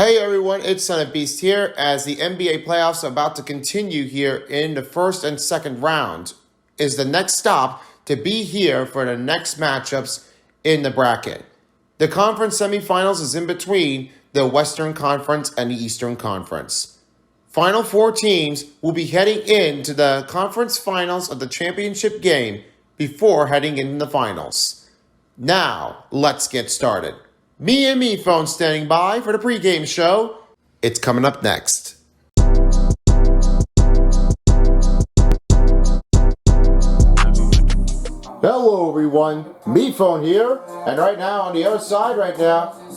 Hey everyone, it's Son of Beast here as the NBA playoffs are about to continue here in the first and second round. Is the next stop to be here for the next matchups in the bracket. The conference semifinals is in between the Western Conference and the Eastern Conference. Final four teams will be heading into the conference finals of the championship game before heading into the finals. Now, let's get started. Me and Me Phone standing by for the pregame show. It's coming up next. Hello everyone, Me Phone here, and right now on the other side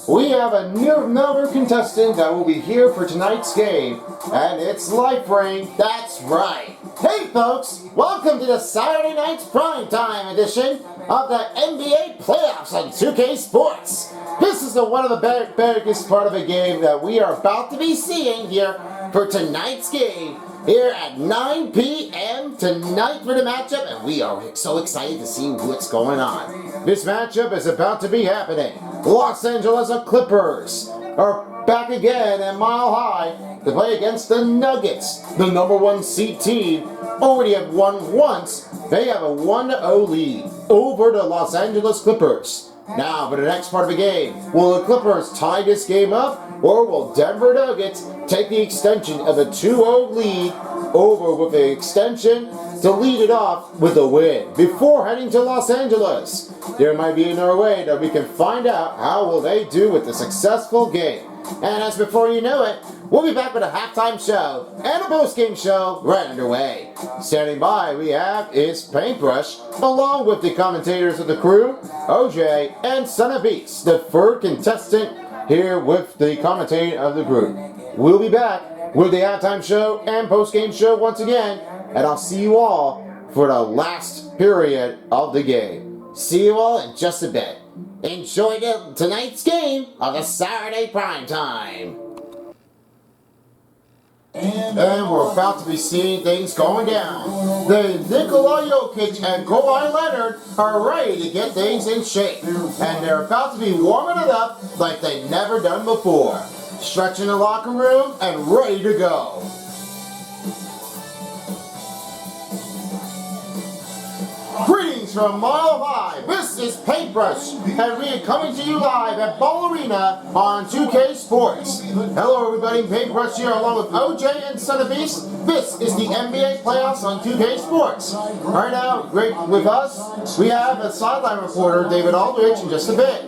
we have another contestant that will be here for tonight's game, and it's Life Ring. That's right. Hey folks, welcome to the Saturday night's primetime edition of the NBA playoffs on 2K Sports. This is one of the biggest part of the game that we are about to be seeing here for tonight's game. Here at 9 p.m. tonight for the matchup, and we are so excited to see what's going on. This matchup is about to be happening. Los Angeles Clippers are back again at Mile High to play against the Nuggets, the number one seed team. Already have won once. They have a 1-0 lead over the Los Angeles Clippers. Now, for the next part of the game, will the Clippers tie this game up, or will Denver Nuggets take the extension of a 2-0 lead over with the extension to lead it off with a win before heading to Los Angeles? There might be another way that we can find out how will they do with the successful game. And as before you know it, we'll be back with a halftime show and a post-game show right underway. Standing by we have is Paintbrush, along with the commentators of the crew, OJ and Son of Beast, the third contestant here with the commentating of the group. We'll be back with the halftime show and post-game show once again, and I'll see you all for the last period of the game. See you all in just a bit. Enjoy tonight's game of the Saturday primetime. And we're about to be seeing things going down. The Nikola Jokic and Kawhi Leonard are ready to get things in shape. And they're about to be warming it up like they've never done before. Stretching the locker room and ready to go. Greetings from Mile High. This is Paintbrush, and we are coming to you live at Ball Arena on 2K Sports. Hello everybody, Paintbrush here along with OJ and Son of Beast. This is the NBA playoffs on 2K Sports. Right now, great with us, we have a sideline reporter, David Aldrich, in just a bit.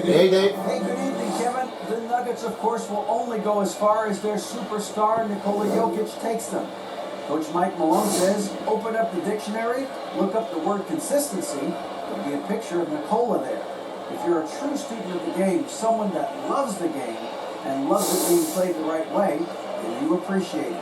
Hey Dave. Hey, good evening, Kevin. The Nuggets, of course, will only go as far as their superstar Nikola Jokic takes them. Coach Mike Malone says, open up the dictionary, look up the word consistency, there'll be a picture of Nikola there. If you're a true student of the game, someone that loves the game and loves it being played the right way, then you appreciate it.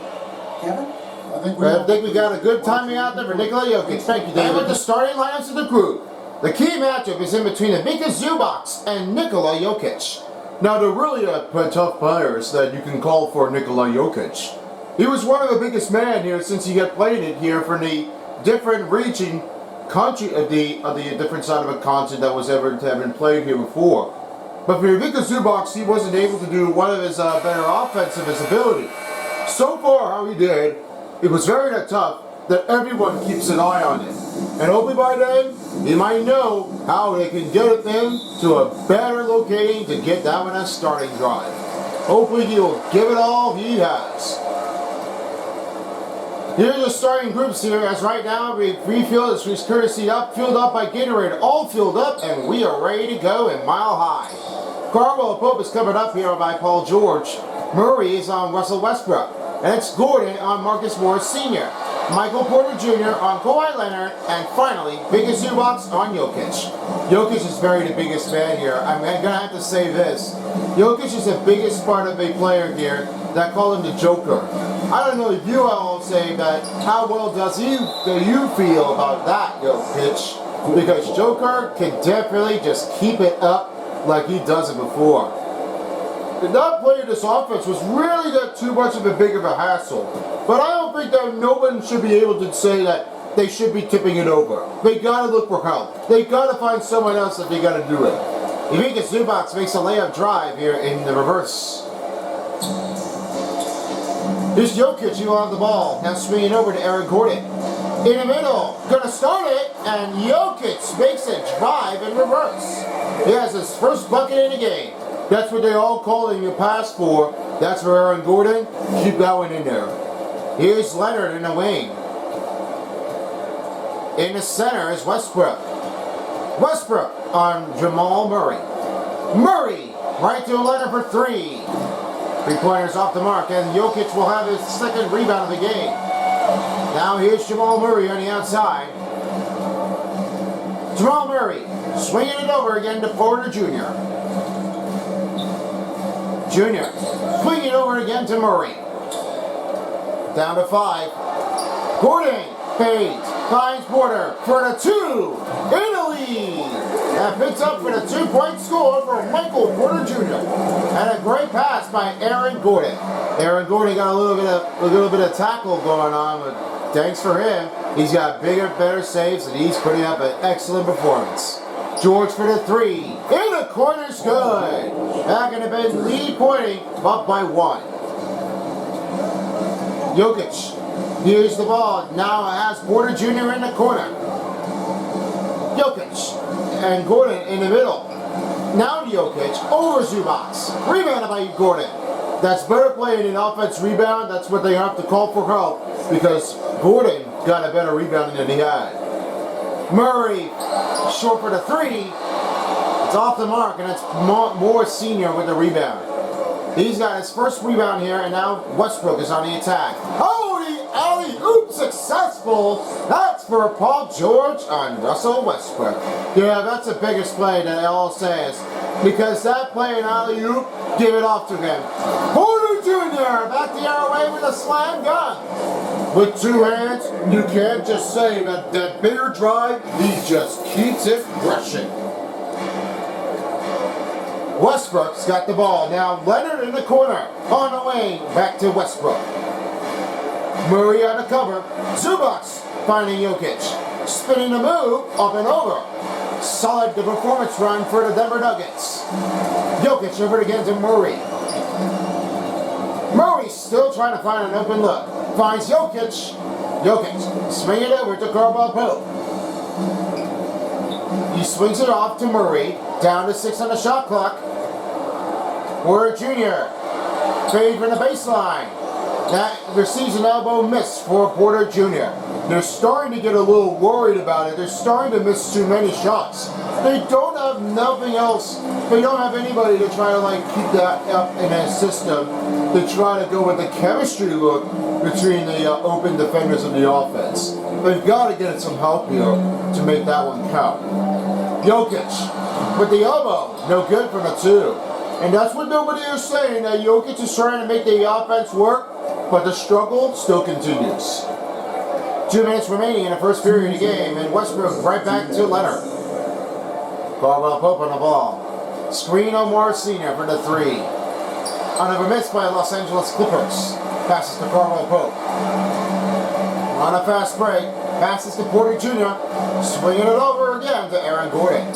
Kevin? I think we got a good timing out there for Nikola Jokic. Thank you, David. And with the starting lineups of the group, the key matchup is in between Ivica Zubac and Nikola Jokic. Now, they're really tough players that you can call for Nikola Jokic. He was one of the biggest men here since he got played it here for the different region country of the different side of a continent that was ever to have been played here before. But for Ivica Zubac, he wasn't able to do one of his better offensive ability. So far, how he did, it was very tough that everyone keeps an eye on it. And hopefully by then, you might know how they can get them to a better locating to get that one as starting drive. Hopefully he will give it all he has. Here's the starting groups here, as right now we refill is courtesy filled up by Gatorade, all filled up, and we are ready to go in Mile High. Carmelo Pope is covered up here by Paul George. Murray is on Russell Westbrook, and it's Gordon on Marcus Morris Sr., Michael Porter Jr. on Kawhi Leonard, and finally, biggest Zubac on Jokic. Jokic is very the biggest man here. I'm gonna have to say this. Jokic is the biggest part of a player here that call him the Joker. I don't know if you all say that. How well do you feel about that, Jokic? Because Joker can definitely just keep it up like he does it before. Not playing this offense was really not too much of a big of a hassle. But I don't think that no one should be able to say that they should be tipping it over. They gotta look for help. They gotta find someone else that they gotta do it. Ivica Zubac makes a layup drive here in the reverse. Here's Jokic, who will have the ball. Now swinging over to Aaron Gordon. In the middle, gonna start it, and Jokic makes a drive in reverse. He has his first bucket in the game. That's what they all call him a pass for. That's for Aaron Gordon. Keep that one in there. Here's Leonard in the wing. In the center is Westbrook. Westbrook on Jamal Murray. Murray right to Leonard for three. 3-pointers off the mark, and Jokic will have his second rebound of the game. Now here's Jamal Murray on the outside. Jamal Murray swinging it over again to Porter Jr. Jr. swinging over again to Murray. Down to 5. Gordon fades, finds Porter for the 2. In the lead. And picks up for the 2-point score for Michael Porter Jr. And a great pass by Aaron Gordon. Aaron Gordon got a little bit of tackle going on, but thanks for him. He's got bigger, better saves, and he's putting up an excellent performance. George for the 3. In the corner's good. Back in the bend, lead pointing, up by 1. Jokic. Here's the ball. Now has Porter Jr. in the corner. Jokic. And Gordon in the middle. Now Jokic over Zubac. Rebounded by Gordon. That's better play in an offense rebound. That's what they have to call for help because Gordon got a better rebound than he had. Murray short for the 3. It's off the mark, and it's Moore Sr. with the rebound. He's got his first rebound here, and now Westbrook is on the attack. Oh, the alley-oop successful. That's for Paul George on Russell Westbrook. Yeah, that's the biggest play that all says. Because that play in alley-oop, give it off to him. Porter Jr. back the other way with a slam dunk. With 2 hands, you can't just say that bigger drive, he just keeps it rushing. Westbrook's got the ball. Now Leonard in the corner. On the wing. Back to Westbrook. Murray on the cover. Zubac finding Jokic. Spinning the move. Up and over. Solid the performance run for the Denver Nuggets. Jokic over again to Murray. Murray still trying to find an open look. Finds Jokic. Jokic swinging it over to Caldwell Pope. He swings it off to Murray. Down to 6 on the shot clock. Porter Jr. fade from the baseline. That receives an elbow miss for Porter Jr. They're starting to get a little worried about it. They're starting to miss too many shots. They don't have nothing else. They don't have anybody to try to keep that up in a system. To try to go with the chemistry look between the open defenders of the offense. They've got to get some help here to make that one count. Jokic with the elbow, no good from the 2. And that's what nobody is saying, that Jokic is trying to make the offense work, but the struggle still continues. 2 minutes remaining in the first period of the game, and Westbrook right back to Leonard. Caldwell Pope on the ball. Screen on Moore Sr. for the 3. Another miss by Los Angeles Clippers. Passes to Caldwell Pope. On a fast break, passes to Porter Jr. Swinging it over again to Aaron Gordon.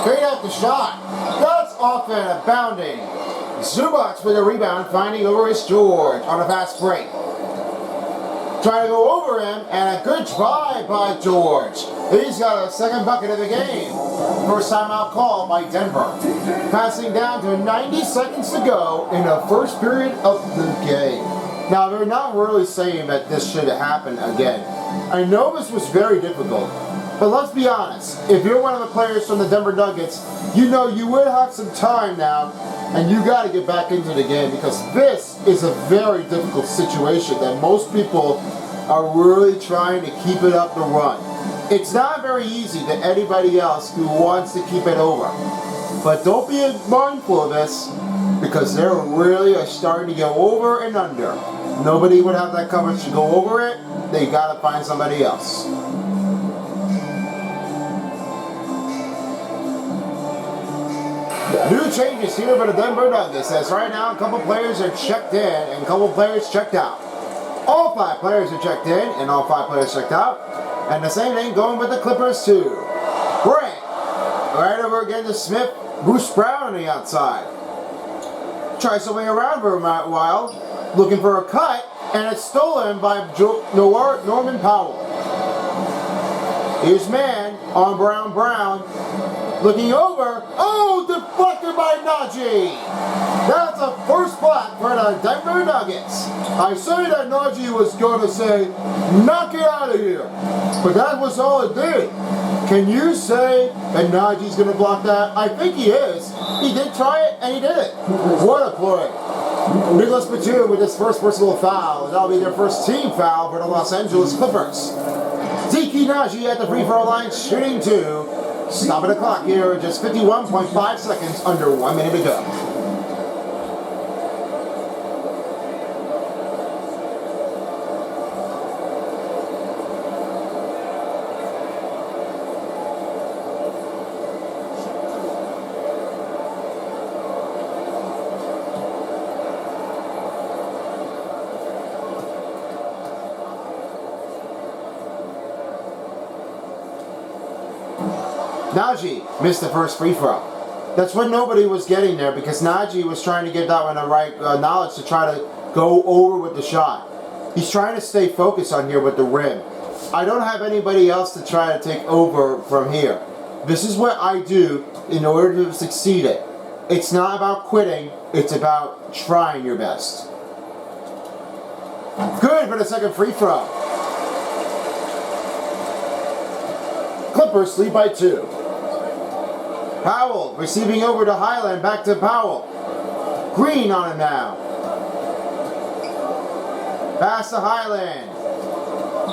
Straight out the shot. That's off and bounding. Zubac with a rebound, finding over his George on a fast break. Trying to go over him, and a good drive by George. He's got a second bucket of the game. First timeout called by Denver. Passing down to 90 seconds to go in the first period of the game. Now, they're not really saying that this should happen again. I know this was very difficult, but let's be honest. If you're one of the players from the Denver Nuggets, you know you would have some time now, and you got to get back into the game because this is a very difficult situation that most people are really trying to keep it up the run. It's not very easy to anybody else who wants to keep it over. But don't be mindful of this because they really are starting to go over and under. Nobody would have that coverage to go over it. They got to find somebody else. New changes here for the Denver Nuggets as right now a couple players are checked in and a couple players checked out. All 5 players are checked in and all 5 players checked out. And the same thing going with the Clippers too. Right over again to Smith. Bruce Brown on the outside. Tries to swing around for a while, looking for a cut, and it's stolen by Norman Powell. Here's man on Brown, looking over. Oh, deflected by Najee. That's a first flat for the Denver Nuggets. I say that Najee was going to say, knock it out of here. But that was all it did. Can you say that Najee's going to block that? I think he is. He did try it, and he did it. What a play. Nicholas Batum with his first personal foul. That'll be their first team foul for the Los Angeles Clippers. Zeke Najee at the free throw line, shooting 2. Stopping the clock here, just 51.5 seconds, under 1 minute to go. Najee missed the first free throw. That's what nobody was getting there, because Najee was trying to give that one the right knowledge to try to go over with the shot. He's trying to stay focused on here with the rim. I don't have anybody else to try to take over from here. This is what I do in order to succeed it. It's not about quitting, it's about trying your best. Good for the second free throw. Clippers lead by 2. Powell receiving over to Highland, back to Powell. Green on him now. Pass to Highland.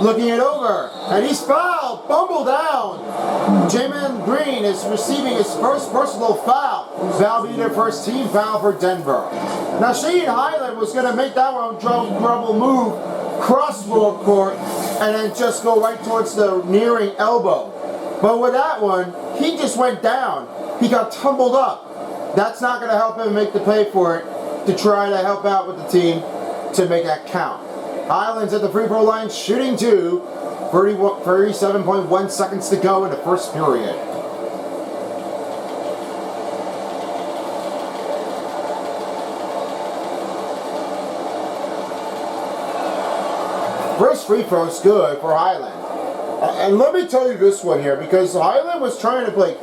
Looking it over, and he's fouled, bumbled down. Jamin Green is receiving his first personal foul. That'll be their first team foul for Denver. Now Shane Highland was going to make that one trouble move, cross court, and then just go right towards the nearing elbow. But with that one, he just went down. He got tumbled up. That's not going to help him make the pay for it to try to help out with the team to make that count. Highland's at the free throw line, shooting 2. 37.1 seconds to go in the first period. First free throw is good for Highland. And let me tell you this one here, because Highland was trying to put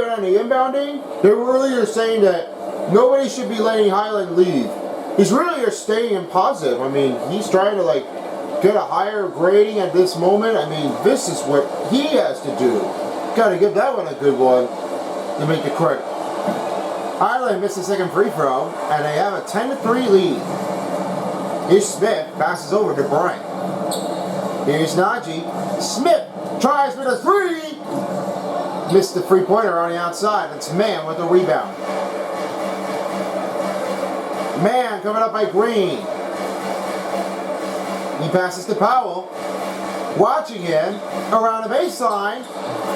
it on the inbounding. They really are saying that nobody should be letting Highland leave. He's really staying in positive. I mean, he's trying to get a higher grading at this moment. I mean, this is what he has to do. Got to give that one a good one to make the credit. Highland missed the second free throw, and they have a 10-3 lead. Here's Smith, passes over to Bryant. Here's Najee. Smith tries for the 3. Missed the three-pointer on the outside. It's Man with the rebound. Man coming up by Green. He passes to Powell. Watching him around the baseline.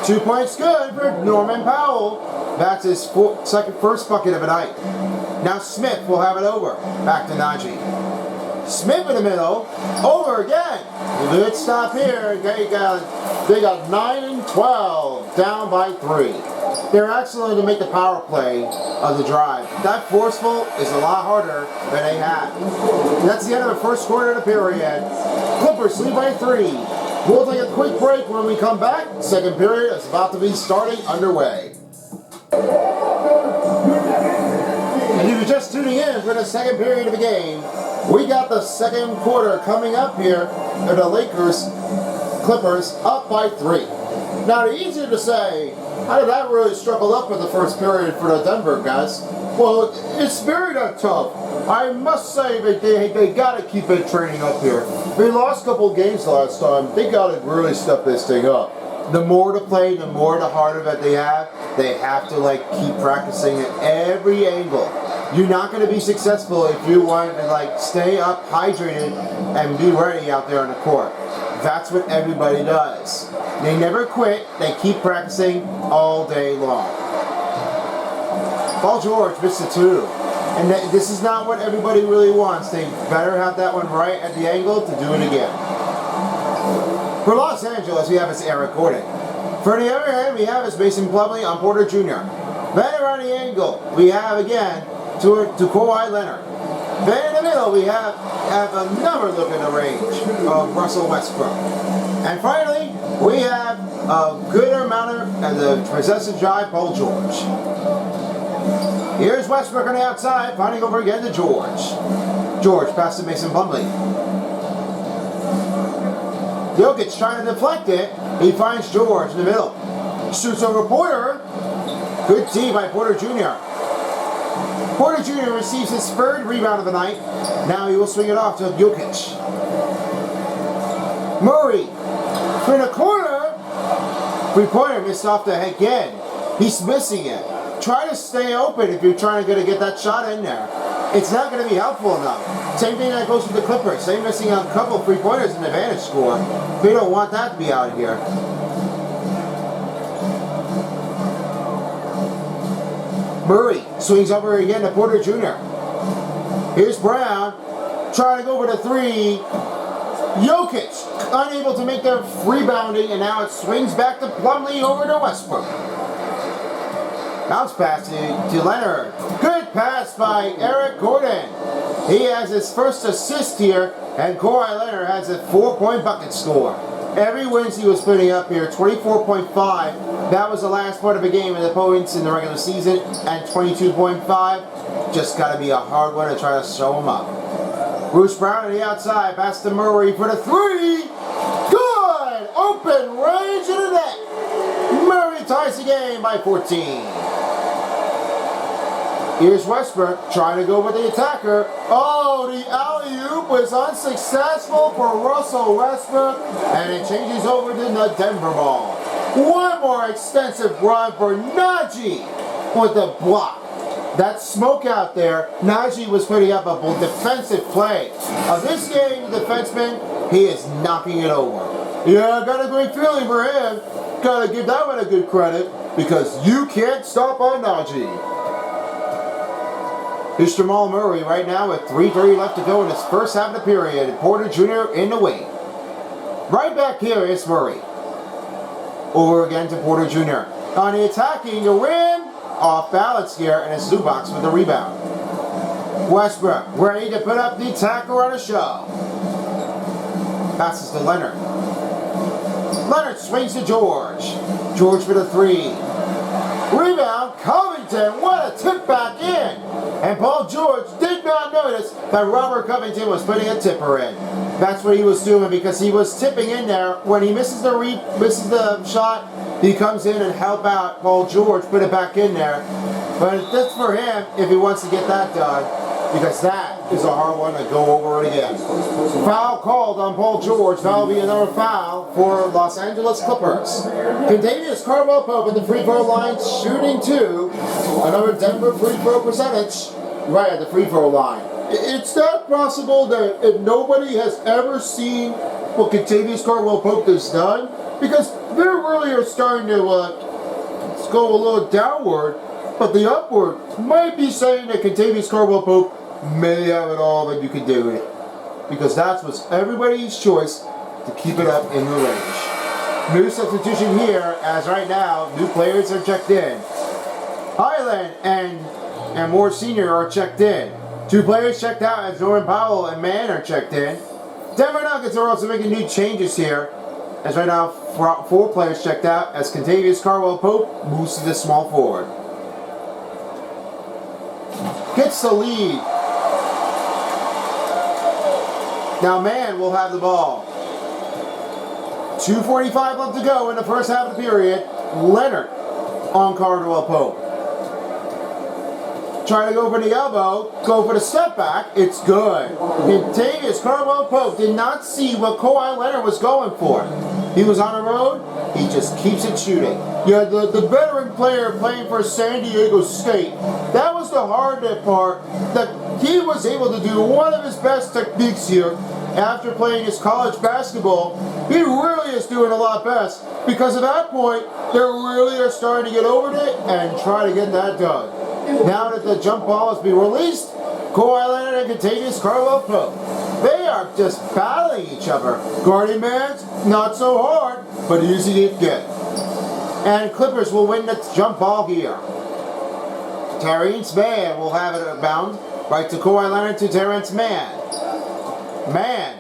2 points good for Norman Powell. That's his first bucket of the night. Now Smith will have it over. Back to Najee. Smith in the middle. Over again. Good stop here. They got 9 and 12. Down by 3. They're excellent to make the power play of the drive. That forceful is a lot harder than they had. That's the end of the first quarter of the period. Clippers lead by 3. We'll take a quick break. When we come back, second period is about to be starting underway. And if you're just tuning in for the second period of the game, we got the second quarter coming up here, and the Clippers up by 3. Now, it's easier to say, how did that really struggle up in the first period for the Denver guys? Well, it's very tough. I must say they got to keep it training up here. They lost a couple games last time. They got to really step this thing up. The more to play, the harder that they have to keep practicing at every angle. You're not going to be successful if you want to stay up hydrated and be ready out there on the court. That's what everybody does. They never quit. They keep practicing all day long. Paul George missed a 2. And this is not what everybody really wants. They better have that one right at the angle to do it again. For Los Angeles, we have Eric Gordon. For the other hand, we have is Mason Plumlee on Porter Jr. Then around the angle, we have again to Kawhi Leonard. Then in the middle, we have another look at the range of Russell Westbrook. And finally, we have a good amount of the possessive drive, Paul George. Here's Westbrook on the outside, finding over again to George. George pass to Mason Plumlee. Jokic trying to deflect it. He finds George in the middle. Shoots over Porter. Good D by Porter Jr. Porter Jr. receives his third rebound of the night. Now he will swing it off to Jokic. Murray in the corner. Three-pointer missed off the head again. He's missing it. Try to stay open if you're trying to get that shot in there. It's not going to be helpful enough. Same thing that goes with the Clippers. They're missing a couple of three-pointers in the advantage score. They don't want that to be out here. Murray swings over again to Porter Jr. Here's Brown. Trying to go for the three. Jokic unable to make their rebounding, and now it swings back to Plumlee over to Westbrook. Bounce pass to Leonard. Good pass by Eric Gordon. He has his first assist here, and Kawhi Leonard has a 4-point bucket score. Every wins he was putting up here, 24.5. That was the last part of the game in the points in the regular season, and 22.5. Just got to be a hard one to try to show him up. Bruce Brown on the outside, pass to Murray for the three. Good! Open range in the net. Murray ties the game by 14. Here's Westbrook trying to go with the attacker. Oh, the alley-oop was unsuccessful for Russell Westbrook, and it changes over to the Denver ball. One more extensive run for Najee with the block. That smoke out there, Najee was putting up a defensive play. This game, the defenseman, he is knocking it over. Yeah, I got a great feeling for him. Gotta give that one a good credit, because you can't stop on Najee. Here's Jamal Murray right now with 3:30 left to go in his first half of the period. Porter Jr. in the wing. Right back here is Murray. Over again to Porter Jr. On the attacking, the rim. Off balance here, and it's Zubac with the rebound. Westbrook ready to put up the tackle on a show. Passes to Leonard. Leonard swings to George. George for the three. Rebound, Covington, what a tip back in. And Paul George did not notice that Robert Covington was putting a tipper in. That's what he was doing, because he was tipping in there. When he misses the shot, he comes in and help out Paul George, put it back in there. But that's for him if he wants to get that done, because that is a hard one to go over it again. Foul called on Paul George. That will be another foul for Los Angeles Clippers. Contavious Caldwell-Pope at the free throw line, shooting two. Another Denver free throw percentage right at the free throw line. It's not possible that if nobody has ever seen what Contavious Caldwell-Pope has done, because they really are starting to go a little downward, but the upward might be saying that Contavious Caldwell-Pope may have it all that you could do it, because that's what's everybody's choice to keep it up in the range. New substitution here, as right now new players are checked in. Highland and Moore Sr. are checked in. Two players checked out as Norman Powell and Mann are checked in. Denver Nuggets are also making new changes here, as right now 4 players checked out as Contavious Caldwell-Pope moves to the small forward. Gets the lead. Now Mann will have the ball. 2:45 left to go in the first half of the period. Leonard on Caldwell-Pope. Trying to go for the elbow, go for the step back, it's good. Contavious Caldwell-Pope did not see what Kawhi Leonard was going for. He was on the road, he just keeps it shooting. Yeah, the veteran player playing for San Diego State, that was the hard part, that he was able to do one of his best techniques here after playing his college basketball. He really is doing a lot best, because at that point, they really are starting to get over it and try to get that done. Now that the jump ball has been released, Kawhi Leonard and Contavious Caldwell-Pope, they are just battling each other. Guarding man's not so hard, but easy to get. And Clippers will win the jump ball here. Terrence Mann will have it bound. Right to Kawhi Leonard to Terrence Mann. Mann.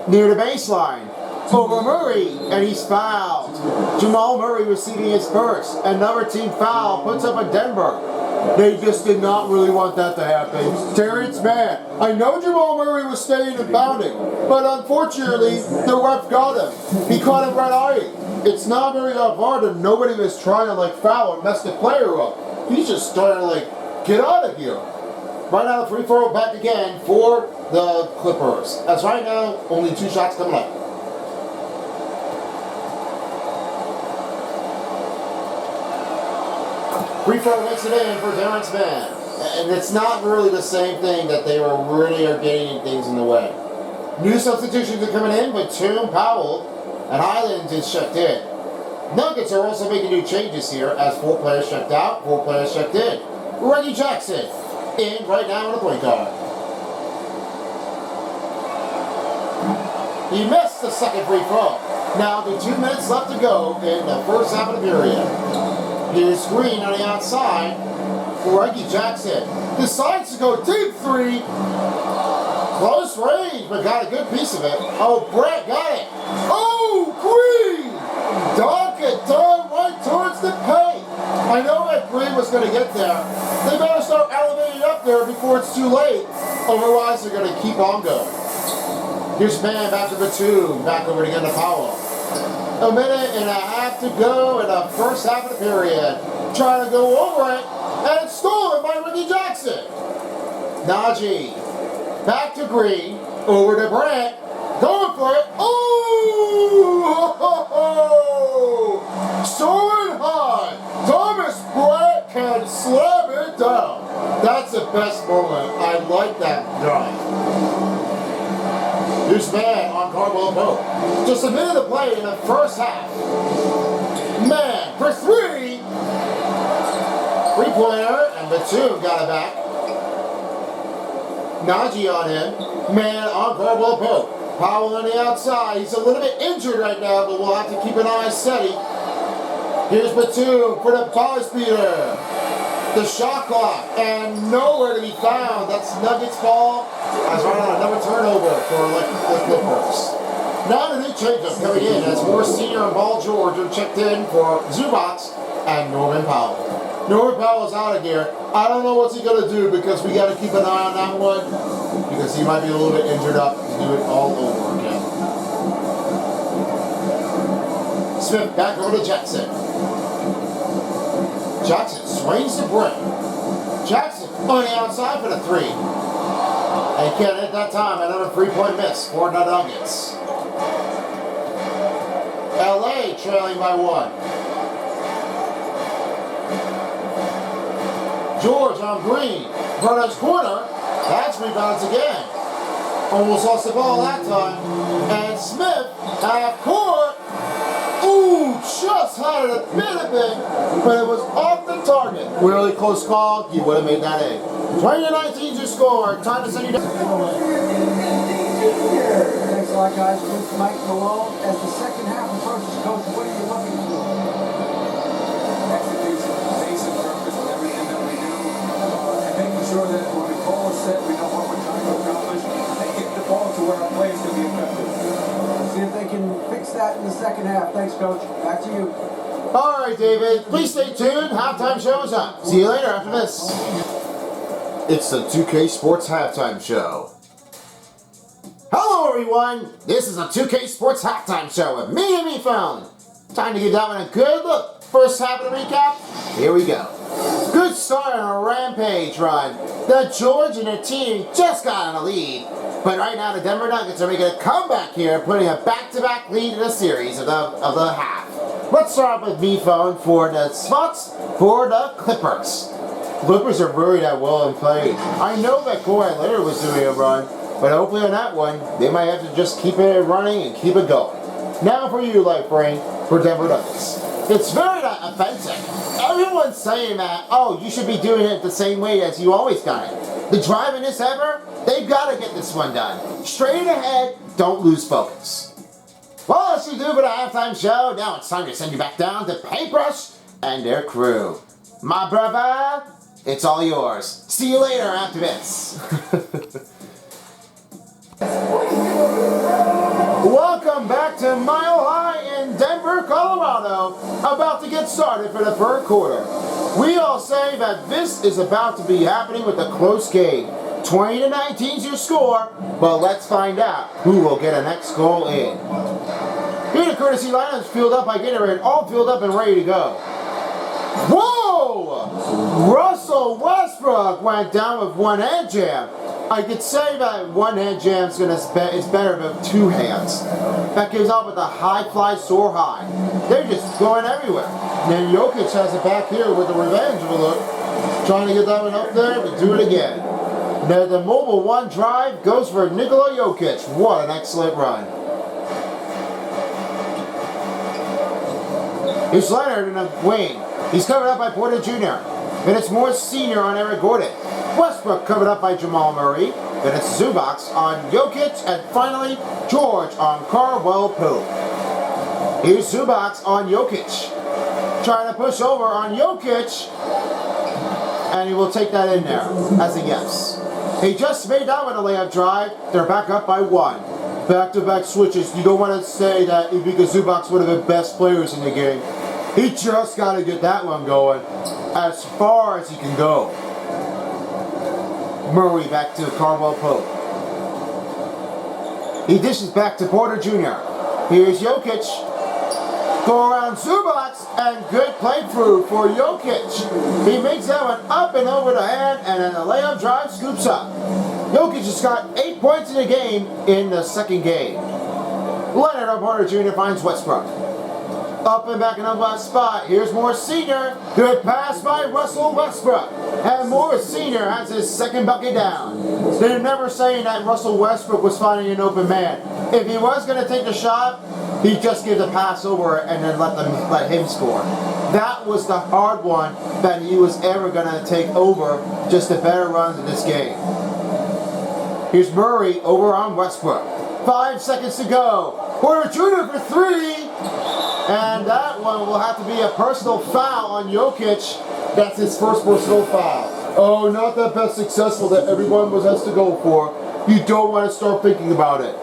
Near the baseline. Over Murray. And he's fouled. Jamal Murray receiving his first. Another team foul puts up a Denver. They just did not really want that to happen. Terrence Mann. I know Jamal Murray was staying and bounding, but unfortunately, the ref got him. He caught him red-eyed. It's not very hard, and nobody was trying to foul and mess the player up. He's just trying to get out of here. Right now, the free throw back again for the Clippers. As right now, only 2 shots coming up. Free throw makes it in for Terrence Mann. And it's not really the same thing that they were really are getting things in the way. New substitutions are coming in, but Batum, Powell, and Highland is checked in. Nuggets are also making new changes here as 4 players checked out, 4 players checked in. Reggie Jackson in right now on the point guard. He missed the second free throw. Now the 2 minutes left to go in the first half of the period. Here's screen on the outside for Reggie Jackson. Decides to go deep 3. Close range, but got a good piece of it. Oh, Brett got it. Oh, Green! Dunk it down right towards the paint. I know that Green was going to get there. They better start elevating up there before it's too late. Otherwise, they're going to keep on going. Here's Mann back to Batum. Back over again to Powell. A minute and a half to go in the first half of the period. Trying to go over it, and it's stolen by Reggie Jackson. Najee. Back to Green. Over to Brent. Going for it. Oh! Soaring high. Thomas Brett can slam it down. That's the best moment. I like that drive. Here's Mann on Cardwell Pope. Just a minute to play in the first half. Mann for 3. 3-pointer, and Batum got it back. Najee on him. Mann on Cardwell Pope. Powell on the outside. He's a little bit injured right now, but we'll have to keep an eye steady. Here's Batum for the ball speeder. The shot clock, and nowhere to be found. That's Nuggets ball. As right on another turnover for the Clippers. Now the new changeup coming in as more senior and Ball George are checked in for Zubac and Norman Powell. Norman Powell's out of here. I don't know what's he going to do because we got to keep an eye on that one because he might be a little bit injured up to do it all over again. Smith back over to Jackson. Jackson swings the break. Jackson on the outside for the 3. And can't hit that time. Another 3-point miss for the Nuggets. LA trailing by 1. George on Green. Brothers corner. That's rebounds again. Almost lost the ball that time. And Smith half court. Ooh, just had it a bit, but it was off the target. Really close call. He would have made that in. 20-19 to score. Time to send you down. Thanks a lot, guys. With Mike Malone, as the second half approaches, Coach, what are you looking for? Execution, pace and purpose with everything that we do, and making sure that when the goal is set, we know what we're trying to accomplish, and get the ball to where our players can be effective. See if they can fix that in the second half. Thanks, Coach. Back to you. All right, David. Please stay tuned. Halftime show is up. See you later after this. It's the 2K Sports Halftime Show. Hello, everyone. This is a 2K Sports Halftime Show with me and me phone. Time to give that one a good look. First half of the recap. Here we go. Good start on a rampage run. The George and their team just got in a lead. But right now, the Denver Nuggets are making a comeback here, putting a back-to-back lead in the series of the half. Let's start with V-Phone for the spots for the Clippers. Clippers are very that well in play. I know that Kawhi Leonard was doing a run, but hopefully on that one, they might have to just keep it running and keep it going. Now for you, Light Brain, for Denver Nuggets. It's very offensive. Everyone's saying that, oh, you should be doing it the same way as you always done it. The drive in this ever, they've got to get this one done. Straight ahead, don't lose focus. Well, that's what we do for the halftime show. Now it's time to send you back down to Paintbrush and their crew. My brother, it's all yours. See you later after this. Welcome back to Mile High in Denver, Colorado. About to get started for the third quarter. We all say that this is about to be happening with a close game. 20-19 is your score, but let's find out who will get a next goal in. Here the courtesy lineups filled up by Gatorade, all filled up and ready to go. Whoa! Russell Westbrook went down with one hand jam. I could say that one hand jam is better than two hands. That gives off with a high fly, soar high. They're just going everywhere. And then Jokic has it back here with the revenge of a look, trying to get that one up there, but do it again. Now the mobile one drive goes for Nikola Jokic. What an excellent run. Here's Leonard in the wing. He's covered up by Porter Jr. Then it's Morris Sr. on Eric Gordon. Westbrook covered up by Jamal Murray. Then it's Zubac on Jokic. And finally, George on Caldwell Pope. Here's Zubac on Jokic. Trying to push over on Jokic. And he will take that in there as a yes. He just made that with a layup drive. They're back up by one. Back-to-back switches. You don't want to say that Ivica Zubac one of the best players in the game. He just got to get that one going as far as he can go. Murray back to Caldwell Pope. He dishes back to Porter Jr. Here's Jokic. Go around Zubac and good play through for Jokic. He makes that one up and over the hand and then the layup drive scoops up. Jokic has got 8 points in the game in the second game. Leonard on Porter Jr. finds Westbrook. Up and back in the last spot. Here's Morris Sr. Good pass by Russell Westbrook. And Morris Sr. has his second bucket down. They're never saying that Russell Westbrook was finding an open man. If he was going to take the shot, he just gives a pass over and then let him score. That was the hard one that he was ever going to take over, just the better runs in this game. Here's Murray over on Westbrook. 5 seconds to go. Porter Jr. for three. And that one will have to be a personal foul on Jokic. That's his first personal foul. Oh, not the best successful that everyone has to go for. You don't want to start thinking about it.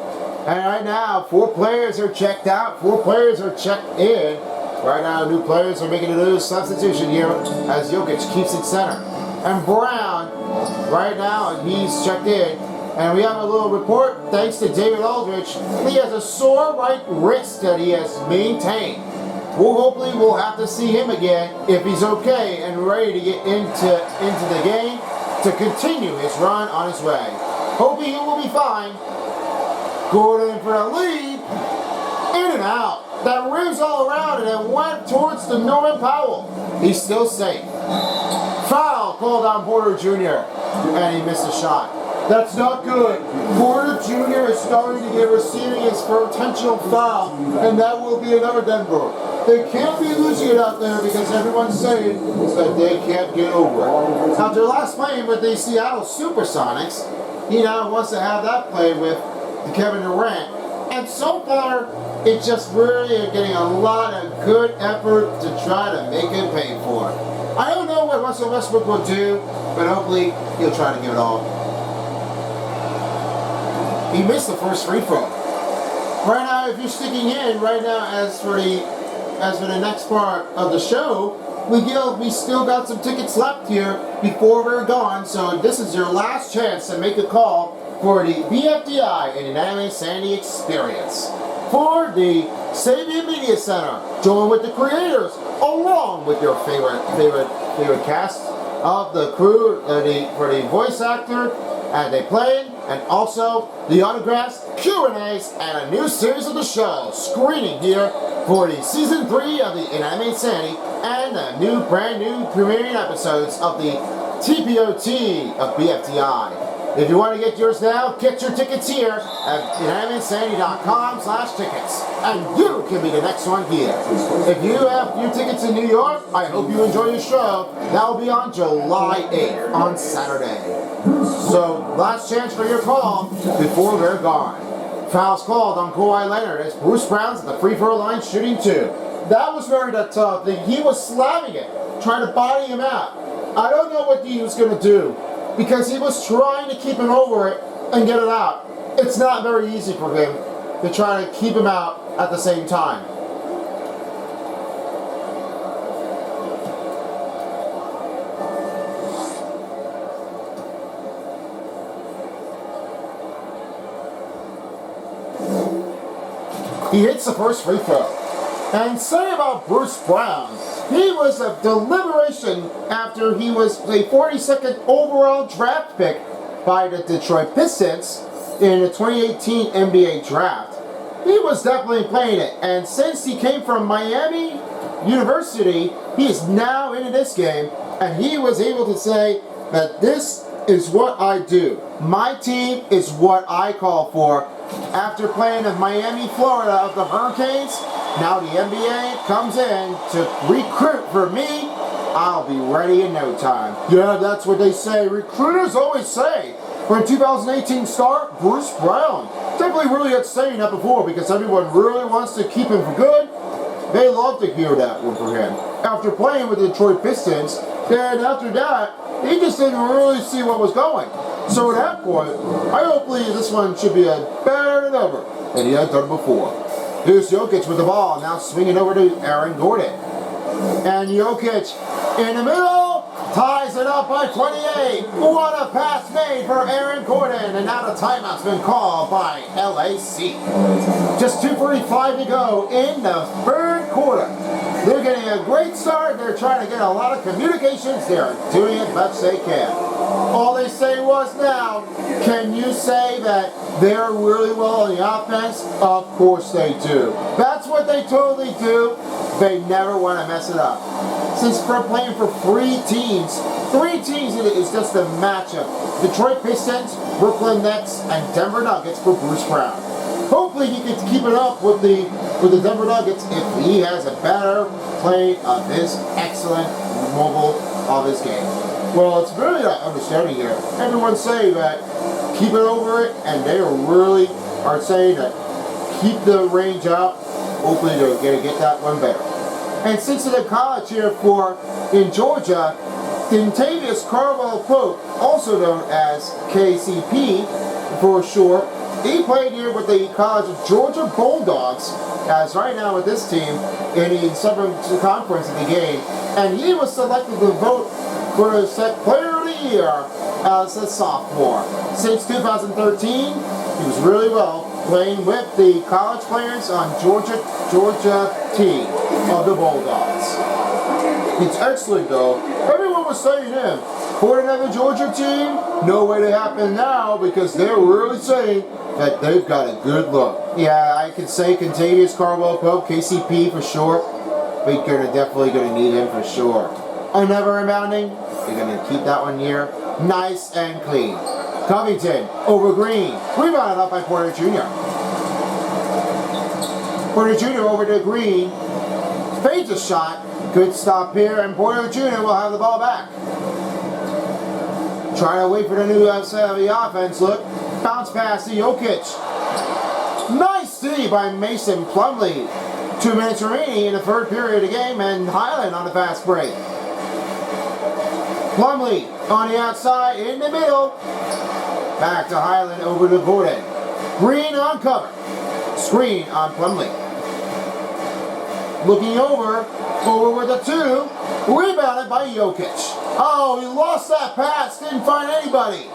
And right now, 4 players are checked out. 4 players are checked in. Right now, new players are making a new substitution here as Jokic keeps it center. And Brown, right now, he's checked in. And we have a little report, thanks to David Aldridge. He has a sore right wrist that he has maintained. Hopefully we'll have to see him again if he's okay and ready to get into the game to continue his run on his way. Hoping he will be fine. Gordon for a lead. In and out. That rims all around and it went towards the Norman Powell. He's still safe. Foul called on Porter Jr. and he missed a shot. That's not good. Porter Jr. is starting to get receiving his potential foul, and that will be another Denver. They can't be losing it out there because everyone's saying that they can't get over it. After last playing with the Seattle Supersonics, he now wants to have that play with Kevin Durant. And so far, it's just really getting a lot of good effort to try to make him pay for it. I don't know what Russell Westbrook will do, but hopefully he'll try to give it all. He missed the first free throw. Right now, if you're sticking in, right now, as for the next part of the show, we still got some tickets left here before we're gone. So this is your last chance to make a call for the BFDI and Anime Sandy Experience for the Sabian Media Center. Join with the creators, along with your favorite cast of the crew for the voice actor, and they play. And also the autographs, Q&As, and a new series of the show screening here for the season 3 of the Anime Sandy and the brand new premiering episodes of the TPOT of BFTI. If you want to get yours now, get your tickets here at animesandy.com/tickets. And you can be the next one here. If you have your tickets in New York, I hope you enjoy your show. That will be on July 8th, on Saturday. So, last chance for your call before we're gone. Foul's called on Kawhi Leonard as Bruce Brown's at the free throw line shooting 2. That was very tough thing. He was slamming it, trying to body him out. I don't know what he was going to do because he was trying to keep him over it and get it out. It's not very easy for him to try to keep him out at the same time. He hits the first free throw. And say about Bruce Brown, he was a deliberation after he was a 42nd overall draft pick by the Detroit Pistons in the 2018 NBA draft. He was definitely playing it, and since he came from Miami University, he is now into this game, and he was able to say that this is what I do. My team is what I call for. After playing in Miami, Florida of the Hurricanes, now the NBA comes in to recruit for me. I'll be ready in no time. Yeah, that's what they say. Recruiters always say. For a 2018 star, Bruce Brown. Definitely really had saying that before because everyone really wants to keep him for good. They love to hear that one for him. After playing with the Detroit Pistons, then after that, he just didn't really see what was going. So at that point, hopefully this one should be better than ever than he had done before. Here's Jokic with the ball, now swinging over to Aaron Gordon. And Jokic in the middle, ties it up by 28. What a pass made for Aaron Gordon, and now the timeout's been called by LAC. Just 2:45 to go in the third quarter. They're getting a great start. They're trying to get a lot of communications. They're doing it best they can. All they say was now, can you say that they're really well on the offense? Of course they do. That's what they totally do. They never want to mess it up. Since we're playing for three teams is just a matchup. Detroit Pistons, Brooklyn Nets, and Denver Nuggets for Bruce Brown. Hopefully he can keep it up with the Denver Nuggets if he has a better play of his excellent mobile of his game. Well, it's really not understanding here. Everyone's saying that keep it over it, and they really are saying that keep the range out. Hopefully they're going to get that one better. And since it's a college here in Georgia, Kentavious Caldwell-Pope, also known as KCP for short, he played here with the College of Georgia Bulldogs, as right now with this team in the Southern Conference of the game, and he was selected to vote for the Player of the Year as a sophomore. Since 2013, he was really well playing with the college players on Georgia team of the Bulldogs. It's excellent though. Everyone was saying him. For another Georgia team, no way to happen now because they're really saying that they've got a good look. Yeah, I could say Kentavious Caldwell-Pope, KCP for short. We're definitely going to need him for sure. Another rebounding. You're going to keep that one here. Nice and clean. Covington over Green. Rebounded up by Porter Jr. Porter Jr. over to Green. Fades a shot. Good stop here, and Porter Jr. will have the ball back. Trying to wait for the new set of the offense. Look. Bounce pass to Jokic. Nice D by Mason Plumlee. 2 minutes remaining in the third period of the game, and Highland on the fast break. Plumlee on the outside, in the middle. Back to Highland, over to Gordon. Green on cover. Screen on Plumlee. Looking over with a 2. Rebounded by Jokic. Oh, he lost that pass, didn't find anybody.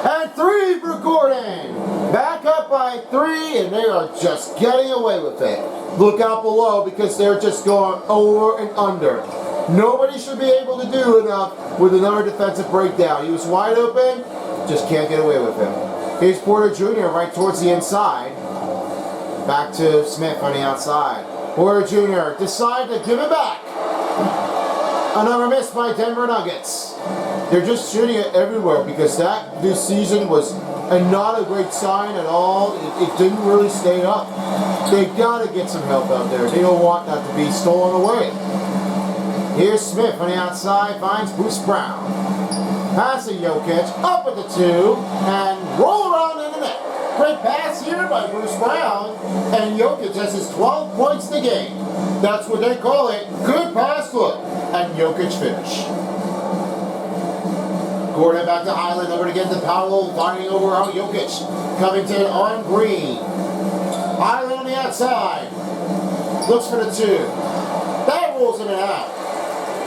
And 3 for Gordon. Back up by 3, and they are just getting away with it. Look out below because they're just going over and under. Nobody should be able to do enough with another defensive breakdown. He was wide open, just can't get away with him. Here's Porter Jr. right towards the inside. Back to Smith on the outside. Porter Jr. decide to give it back. Another miss by Denver Nuggets. They're just shooting it everywhere because this season was not a great sign at all. It didn't really stay up. They got to get some help out there. They don't want that to be stolen away. Here's Smith on the outside, finds Bruce Brown. Passing Jokic, up at the 2, and roll around in the net. Great pass here by Bruce Brown, and Jokic has his 12 points in the game. That's what they call it. Good pass foot, and Jokic finish. Gordon back to Highland, over to get the Powell, finding over on Jokic. Covington on Green. Highland on the outside. Looks for the two. That rolls him out.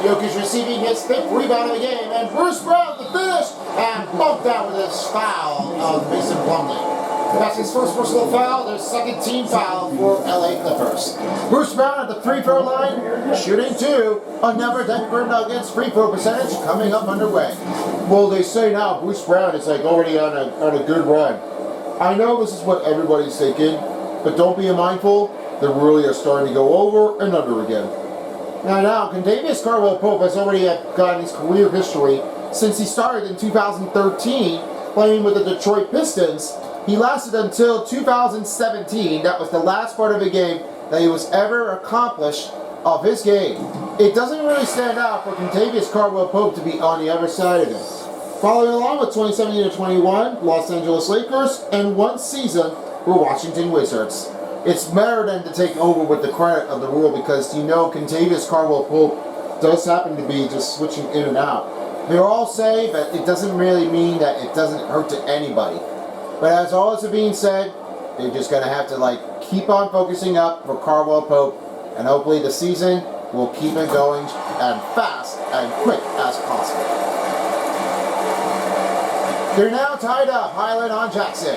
Jokic receiving his 5th rebound of the game, and Bruce Brown to finish, and bumped out with his foul of Mason Plumlee. That's his first personal foul, their second team foul for LA Clippers. Bruce Brown at the free throw line, shooting 2. Another Denver Nuggets free throw percentage coming up underway. Well, they say now Bruce Brown is like already on a good run. I know this is what everybody's thinking, but don't be mindful. They really are starting to go over and under again. Now, Contavious Caldwell-Pope has already gotten his career history since he started in 2013 playing with the Detroit Pistons. He lasted until 2017. That was the last part of the game that he was ever accomplished of his game. It doesn't really stand out for Contavious Caldwell-Pope to be on the other side of it. Following along with 2017-21, Los Angeles Lakers, and 1 season for Washington Wizards. It's better than to take over with the credit of the rule because you know Contavious Caldwell-Pope does happen to be just switching in and out. They're all say, but it doesn't really mean that it doesn't hurt to anybody. But as all this is being said, they're just going to have to keep on focusing up for Caldwell-Pope, and hopefully the season will keep it going and fast and quick as possible. They're now tied up, Highland on Jackson.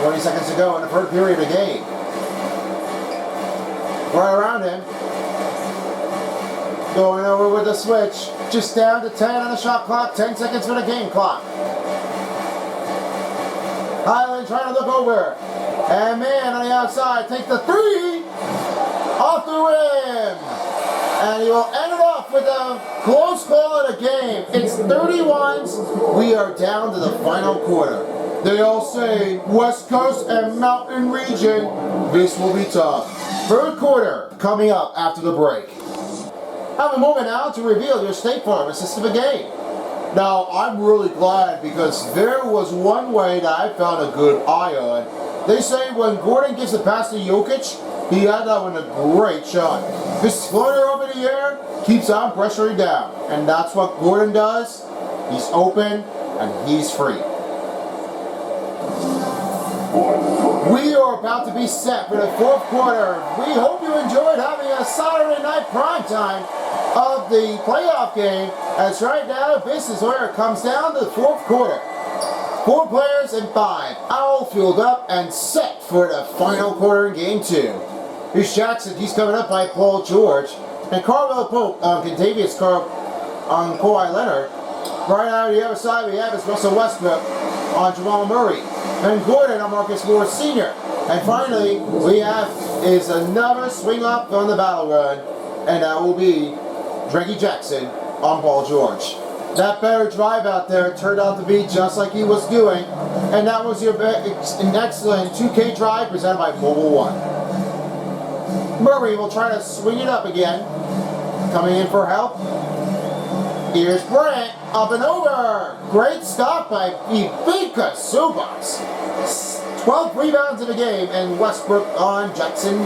20 seconds to go in the third period of the game. Right around him. Going over with the switch. Just down to 10 on the shot clock. 10 seconds for the game clock. Highland trying to look over. And man on the outside takes the 3 off the rim. And he will end it off with a close call of the game. It's 31s. We are down to the final quarter. They all say West Coast and Mountain Region, this will be tough. Third quarter coming up after the break. Have a moment now to reveal your State Farm assist of the game. Now, I'm really glad because there was one way that I found a good eye on. They say when Gordon gives the pass to Jokic, he had that one a great shot. This floater over the air keeps on pressuring down. And that's what Gordon does. He's open and he's free. We are about to be set for the fourth quarter. We hope you enjoyed having a Saturday night primetime of the playoff game. As right now, this is where it comes down to the fourth quarter. 4 players and 5 all filled up and set for the final quarter in game 2. Here's Jackson. He's coming up by Paul George. And Caldwell-Pope on Contavious on Kawhi Leonard. Right out of the other side, we have is Russell Westbrook on Jamal Murray. And Gordon on Marcus Morris Sr. And finally, we have is another swing up on the battle run. And that will be Reggie Jackson on Paul George. That better drive out there turned out to be just like he was doing. And that was your an excellent 2K drive presented by Mobile One. Murray will try to swing it up again. Coming in for help. Here's Brent, up and over. Great stop by Ivica Subas. 12 rebounds in the game, and Westbrook on Jackson.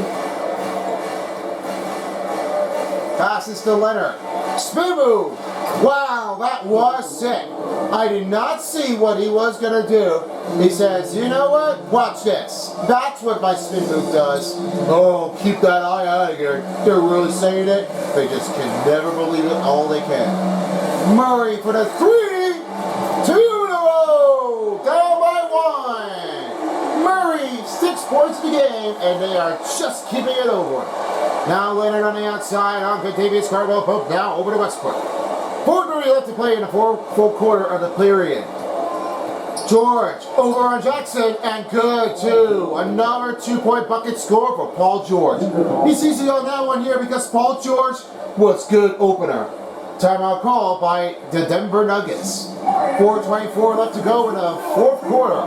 Passes to Leonard. Spin move. Wow, that was sick. I did not see what he was going to do. He says, you know what? Watch this. That's what my spin move does. Oh, keep that eye out of here. They're really saying it. They just can never believe it all they can. Murray for the 3. 2 in a row. Down by 1. Murray, 6 points in the game, and they are just keeping it over. Now Leonard on the outside on Contavious Caldwell-Pope. Now over to Westbrook. 4:30 left to play in the full quarter of the period. George over on Jackson, and good too. Another 2-point bucket score for Paul George. He's easy on that one here because Paul George was good opener. Timeout call by the Denver Nuggets. 4:24 left to go in the fourth quarter.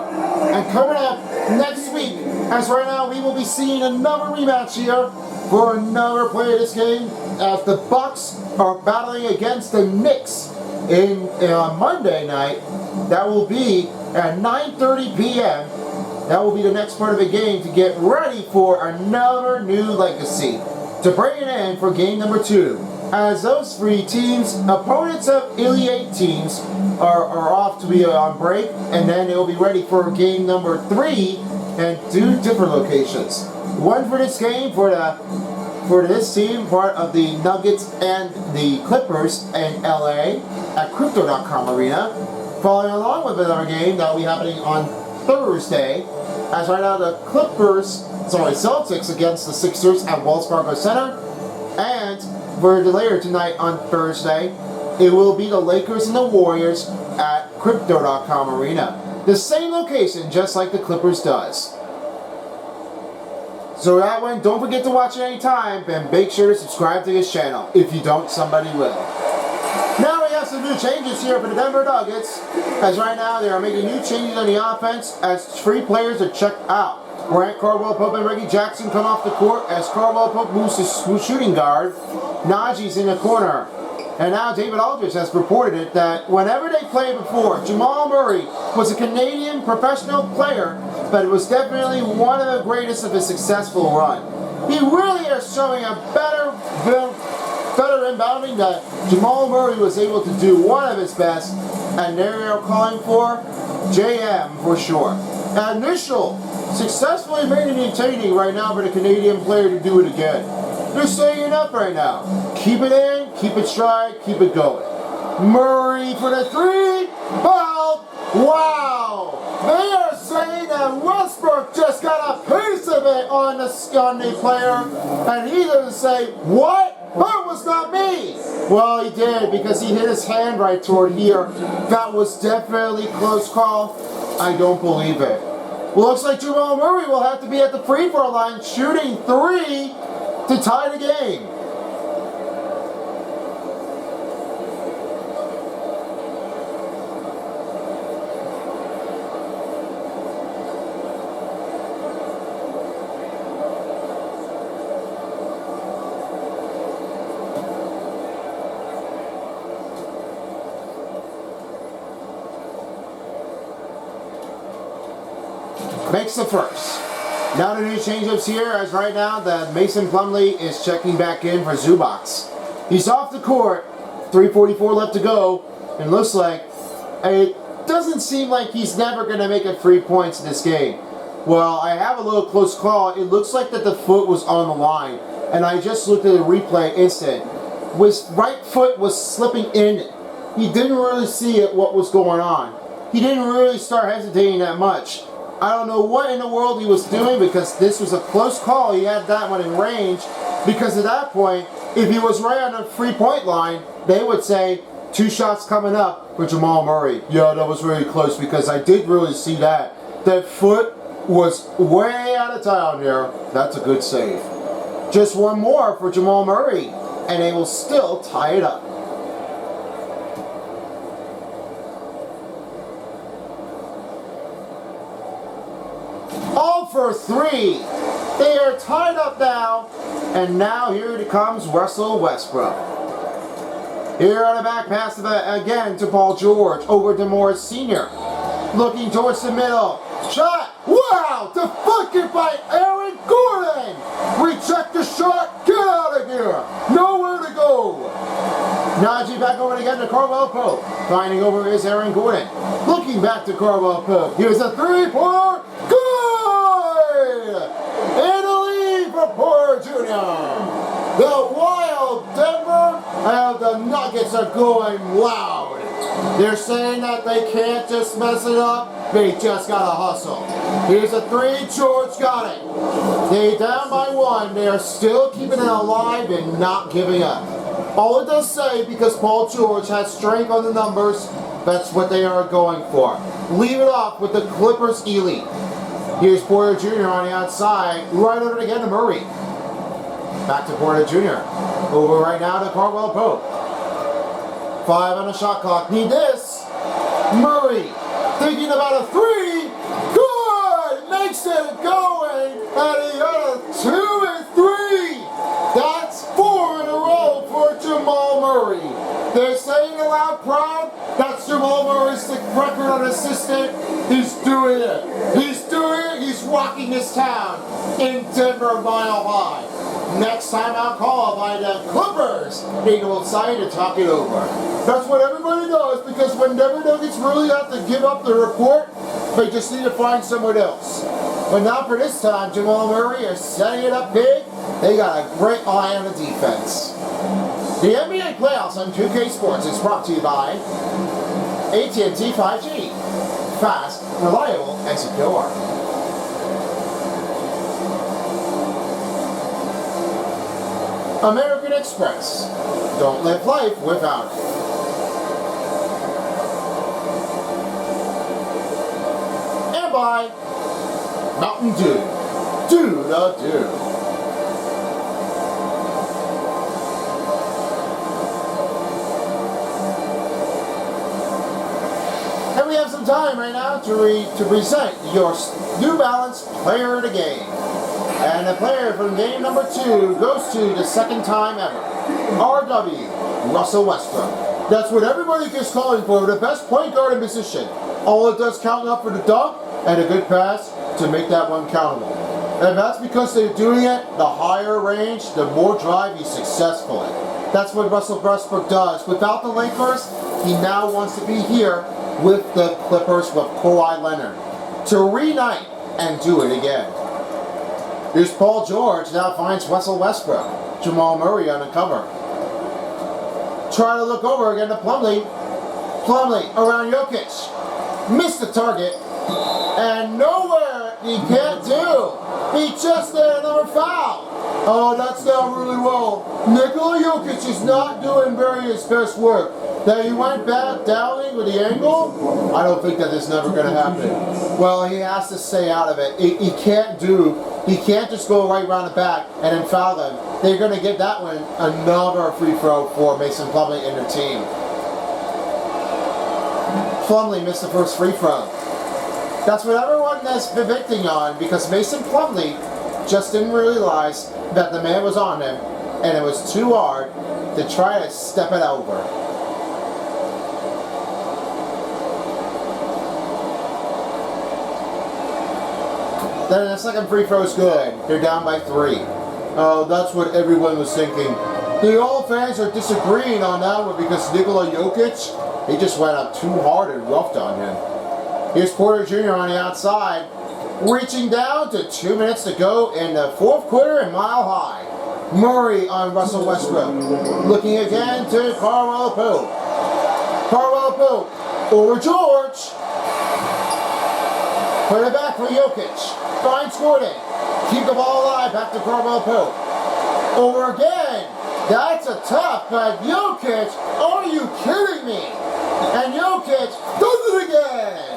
And coming up next week, as right now we will be seeing another rematch here for another play of this game as the Bucks are battling against the Knicks on Monday night. That will be at 9:30 p.m. that will be the next part of the game to get ready for another new legacy. To bring it in for game number 2. As those 3 teams, opponents of Elite 8 teams, are off to be on break, and then they will be ready for game number 3 and 2 different locations. One for this game for this team, part of the Nuggets and the Clippers in LA at Crypto.com Arena. Following along with another game that will be happening on Thursday, as right now the Celtics against the Sixers at Wells Fargo Center, and for later tonight on Thursday, it will be the Lakers and the Warriors at Crypto.com Arena. The same location, just like the Clippers does. So that one, don't forget to watch it anytime, and make sure to subscribe to this channel. If you don't, somebody will. Now we have some new changes here for the Denver Nuggets, as right now they are making new changes on the offense as 3 players are checked out. Grant Caldwell-Pope and Reggie Jackson come off the court as Caldwell-Pope moves to shooting guard. Najee's in the corner. And now David Aldridge has reported it that whenever they played before, Jamal Murray was a Canadian professional player, but it was definitely one of the greatest of his successful run. He really is showing a better inbounding that Jamal Murray was able to do one of his best, and they're calling for JM for sure. Initial successfully maintaining right now for the Canadian player to do it again. They're staying it up right now. Keep it in, keep it stride, keep it going. Murray for the 3. Foul! Wow! They are saying that Westbrook just got a piece of it on the player, and he doesn't say, what? That was not me! Well, he did, because he hit his hand right toward here. That was definitely close call. I don't believe it. Well, looks like Jamal Murray will have to be at the free throw line shooting 3 to tie the game. Makes the first. Now the new change-ups here, as right now that Mason Plumlee is checking back in for Zubac. He's off the court, 3:44 left to go, and looks like it doesn't seem like he's never going to make it 3 points in this game. Well, I have a little close call. It looks like that the foot was on the line, and I just looked at the replay instant. His right foot was slipping in. He didn't really see it, what was going on. He didn't really start hesitating that much. I don't know what in the world he was doing, because this was a close call. He had that one in range, because at that point, if he was right on the 3-point line, they would say 2 shots coming up for Jamal Murray. Yeah, that was really close, because I did really see that. That foot was way out of town here. That's a good save. Just one more for Jamal Murray, and they will still tie it up. All for 3. They are tied up now, and now here comes Russell Westbrook. Here on the back pass again to Paul George, over to Morris Sr. Looking towards the middle. Shot! Wow! Deflected by Aaron Gordon! Reject the shot! Get out of here! Nowhere to go! Najee back over again to Caldwell-Pope. Finding over is Aaron Gordon. Looking back to Caldwell-Pope. Here's a 3-pointer! And a lead for Porter Jr. The Wild Denver and the Nuggets are going loud. They're saying that they can't just mess it up. They just gotta hustle. Here's a 3. George got it. They down by 1. They are still keeping it alive and not giving up. All it does say, because Paul George has strength on the numbers, that's what they are going for. Leave it off with the Clippers elite. Here's Porter Jr. on the outside, right over again to Murray. Back to Porter Jr. Over right now to Caldwell-Pope. 5 on the shot clock. Need this. Murray thinking about a 3. Good! Makes it going. And he got a 2 and 3. That's 4 in a row for Jamal Murray. They're saying aloud proud, that's Jamal Murray's record on assistant. He's doing it. He's doing it. He's rocking this town in Denver Mile High. Next time I'll call by the Clippers, they will decide to talk it over. That's what everybody does, because when Denver Nuggets really have to give up the report, they just need to find someone else. But not for this time. Jamal Murray is setting it up big. They got a great eye on the defense. The NBA playoffs on 2K Sports is brought to you by AT&T 5G. Fast, reliable, and secure. American Express. Don't live life without it. And by Mountain Dew. Do the do. And we have some time right now to present your New Balance Player of the Game. And the player from game number 2 goes to the second time ever. RW, Russell Westbrook. That's what everybody is calling for, the best point guard in position. All it does counting up for the dunk and a good pass to make that one countable. And that's because they're doing it the higher range, the more drive he's successful in. That's what Russell Westbrook does. Without the Lakers, he now wants to be here with the Clippers with Kawhi Leonard to reunite and do it again. Here's Paul George, now finds Russell Westbrook. Jamal Murray on the cover. Try to look over again to Plumlee. Plumlee around Jokic. Missed the target. And nowhere he can't do. He just did another foul. Oh, that's not really well. Nikola Jokic is not doing very his best work. That he went back downing with the angle? I don't think that is never going to happen. Well, he has to stay out of it. He can't just go right around the back and then foul them. They're going to give that one another free throw for Mason Plumlee and their team. Plumlee missed the first free throw. That's what everyone is predicting on, because Mason Plumlee just didn't realize that the man was on him and it was too hard to try to step it over. Then the second free throw is good. They're down by 3. Oh, that's what everyone was thinking. The old fans are disagreeing on that one because Nikola Jokic, he just went up too hard and roughed on him. Here's Porter Jr. on the outside, reaching down to 2 minutes to go in the fourth quarter in Mile High. Murray on Russell Westbrook. Looking again to Carmelo Pope. Carmelo Pope over George. Put it back for Jokic. Finds Gordon. Keep the ball alive. Back to Carmelo Pope. Over again. That's a tough, but Jokic, are you kidding me? And Jokic does it again.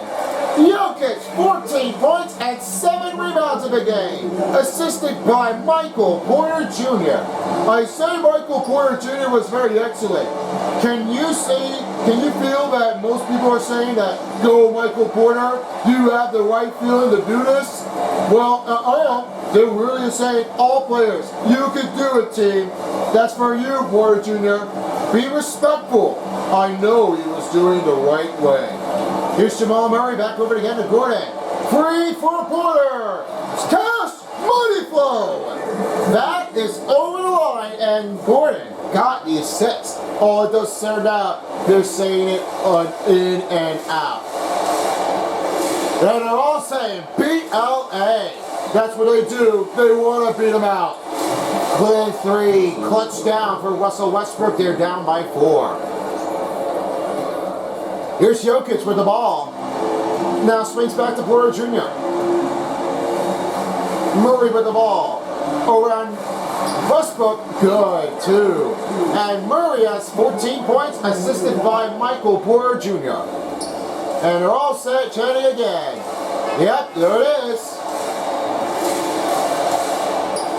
Jokic, 14 points and 7 rebounds in the game. Assisted by Michael Porter Jr. I say Michael Porter Jr. was very excellent. Can you feel that most people are saying that, go Michael Porter, you have the right feeling to do this? Well, they're really saying, all players, you can do it, team. That's for you, Porter Jr. Be respectful. I know he was doing the right way. Here's Jamal Murray back over again to Gordon. Free for Porter. Cash money flow. That is over the line, and Gordon got the assist. All it does turn out, they're saying it on in and out. And they're all saying BLA. That's what they do. They want to beat them out. Clean 3, clutch down for Russell Westbrook. They're down by 4. Here's Jokic with the ball. Now swings back to Porter Jr. Murray with the ball. Over on Westbrook, good too. And Murray has 14 points, assisted by Michael Porter Jr. And they're all set, chanting again. Yep, there it is.